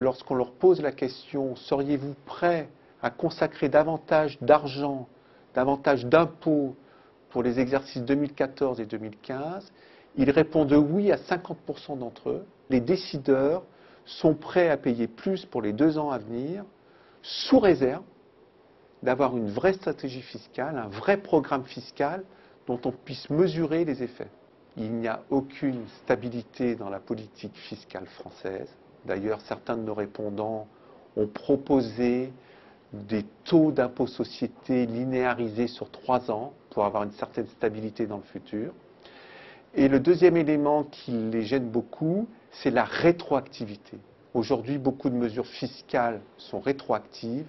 Lorsqu'on leur pose la question, seriez-vous prêt à consacrer davantage d'argent, davantage d'impôts pour les exercices 2014 et 2015, ils répondent oui à 50% d'entre eux. Les décideurs sont prêts à payer plus pour les 2 ans à venir, sous réserve d'avoir une vraie stratégie fiscale, un vrai programme fiscal dont on puisse mesurer les effets. Il n'y a aucune stabilité dans la politique fiscale française. D'ailleurs, certains de nos répondants ont proposé des taux d'impôt société linéarisés sur 3 ans pour avoir une certaine stabilité dans le futur. Et le deuxième élément qui les gêne beaucoup, c'est la rétroactivité. Aujourd'hui, beaucoup de mesures fiscales sont rétroactives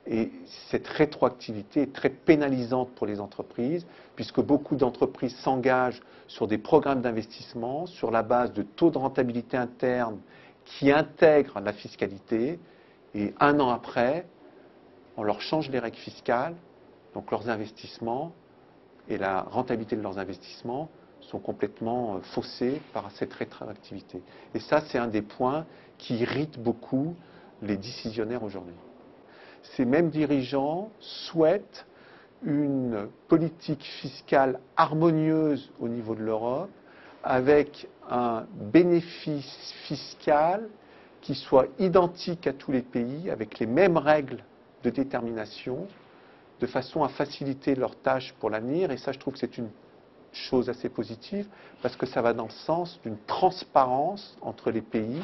et cette rétroactivité est très pénalisante pour les entreprises puisque beaucoup d'entreprises s'engagent sur des programmes d'investissement sur la base de taux de rentabilité interne qui intègrent la fiscalité et 1 an après, on leur change les règles fiscales, donc leurs investissements et la rentabilité de leurs investissements sont complètement faussés par cette rétroactivité. Et ça, c'est un des points qui irrite beaucoup les décisionnaires aujourd'hui. Ces mêmes dirigeants souhaitent une politique fiscale harmonieuse au niveau de l'Europe, avec un bénéfice fiscal qui soit identique à tous les pays, avec les mêmes règles de détermination, de façon à faciliter leurs tâches pour l'avenir. Et ça, je trouve que c'est une chose assez positive, parce que ça va dans le sens d'une transparence entre les pays,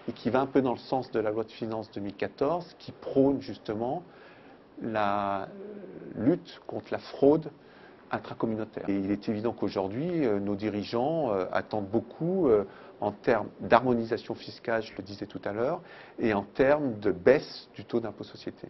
et qui va un peu dans le sens de la loi de finances 2014, qui prône justement la lutte contre la fraude intracommunautaire. Et il est évident qu'aujourd'hui, nos dirigeants attendent beaucoup en termes d'harmonisation fiscale, je le disais tout à l'heure, et en termes de baisse du taux d'impôt société.